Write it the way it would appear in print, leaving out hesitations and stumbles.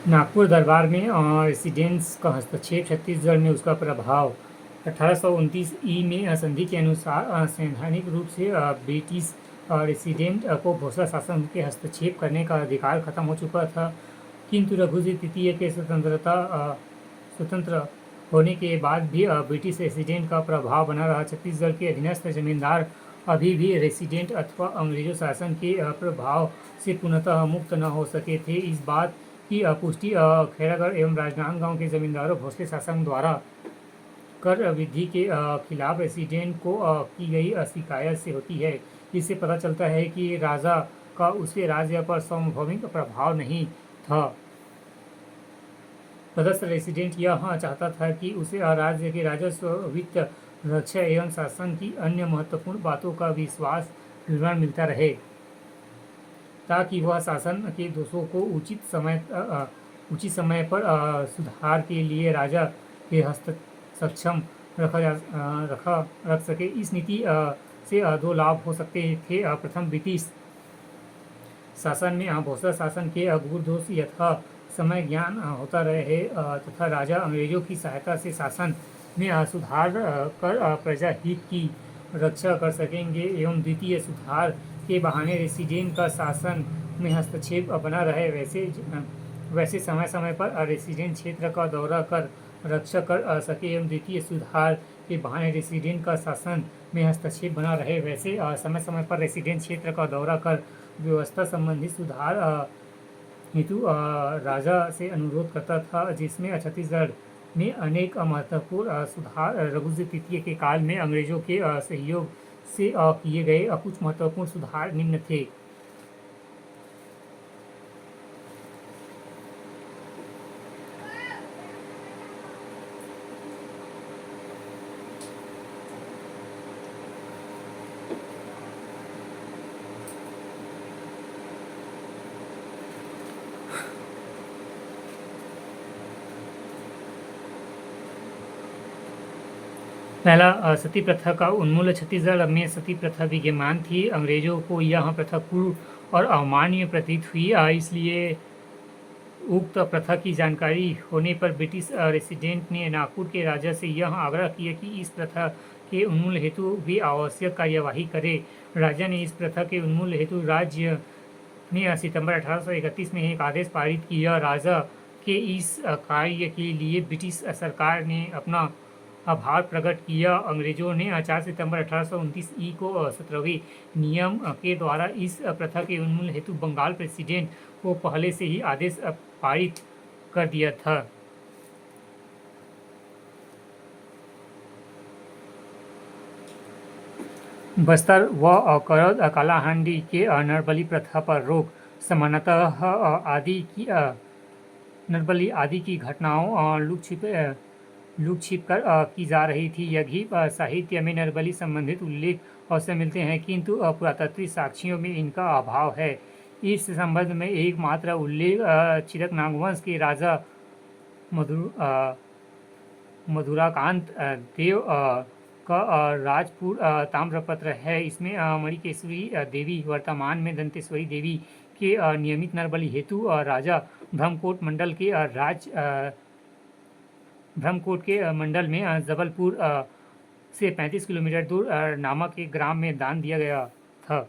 नागपुर दरबार में रेसिडेंस का हस्तक्षेप, छत्तीसगढ़ में उसका प्रभाव। 1829 ई में संधि के अनुसार सैद्धांतिक रूप से ब्रिटिश रेसिडेंट को भोसले शासन के हस्तक्षेप करने का अधिकार खत्म हो चुका था, किंतु रघुजी तृतीय के स्वतंत्र होने के बाद भी ब्रिटिश रेसिडेंट का प्रभाव बना रहा। छत्तीसगढ़ के अधीनस्थ जमींदार अभी भी रेसिडेंट अथवा अंग्रेजों शासन के प्रभाव से पूर्णतः मुक्त न हो सके थे। इस बात की पुष्टि खैरागढ़ एवं राजनांदगांव के जमींदारों भोसले शासन द्वारा कर विधि के खिलाफ रेसिडेंट को की गई शिकायत से होती है। इससे पता चलता है कि राजा का उसके राज्य पर सार्वभौमिक प्रभाव नहीं था। तटस्थ रेसिडेंट यह चाहता था कि उसे राज्य के राजस्व, वित्त, रक्षा एवं शासन की अन्य महत्वपूर्ण बातों का विश्वास विवरण मिलता रहे, ताकि वह शासन के दोषों को उचित समय पर सुधार के लिए राजा के सक्षम रख सके। इस नीति से दो लाभ हो सकते थे। प्रथम, ब्रिटिश शासन में भोसले शासन के गुरु दोष यथा समय ज्ञान होता रहे तथा राजा अंग्रेजों की सहायता से शासन में सुधार कर प्रजा हित की रक्षा कर सकेंगे। एवं द्वितीय, सुधार के बहाने रेसिडेंट का शासन में हस्तक्षेप बना रहे। वैसे समय समय पर रेसिडेंट क्षेत्र का दौरा कर रक्षा कर सके। एवं द्वितीय, सुधार के बहाने रेसिडेंट का शासन में हस्तक्षेप बना रहे। वैसे समय समय पर रेसिडेंट क्षेत्र का दौरा कर व्यवस्था संबंधी सुधार हेतु राजा से अनुरोध करता था, जिसमें छत्तीसगढ़ में अनेक महत्वपूर्ण सुधार रघुजी तृतीय के काल में अंग्रेजों के सहयोग से किए गए। कुछ महत्वपूर्ण सुधार निम्न थे। पहला, सती प्रथा का उन्मूलन। छत्तीसगढ़ में सती प्रथा विद्यमान थी। अंग्रेजों को यह प्रथा क्रूर और अमान्य प्रतीत हुई, इसलिए उक्त प्रथा की जानकारी होने पर ब्रिटिश रेसिडेंट ने नागपुर के राजा से यह आग्रह किया कि इस प्रथा के उन्मूलन हेतु भी आवश्यक कार्यवाही करे। राजा ने इस प्रथा के उन्मूलन हेतु राज्य ने सितंबर 1831 में एक आदेश पारित किया। राजा के इस कार्य के लिए ब्रिटिश सरकार ने अपना आभार प्रकट किया। अंग्रेजों ने 4 सितंबर 1829 ई को 17वें नियम के द्वारा इस प्रथा के उन्मूलन हेतु बंगाल प्रेसिडेंट को पहले से ही आदेश पारित कर दिया था। बस्तर व करौद कालाहांडी के नरबली प्रथा पर रोक। सामान्यतः नरबली आदि की घटनाओं लुक छिप कर की जा रही थी। यज्ञ साहित्य में नरबली संबंधित उल्लेख अवश्य मिलते हैं, किंतु पुरातात्विक साक्ष्यों में इनका अभाव है। इस संबंध में एकमात्र उल्लेख चिरक नागवंश के राजा मधुराकांत देव का राजपुर ताम्रपत्र है। इसमें मणिकेश्वरी देवी, वर्तमान में दंतेश्वरी देवी के नियमित नरबली हेतु राजा ब्रह्मकोट मंडल में जबलपुर से 35 किलोमीटर दूर नामक एक ग्राम में दान दिया गया था।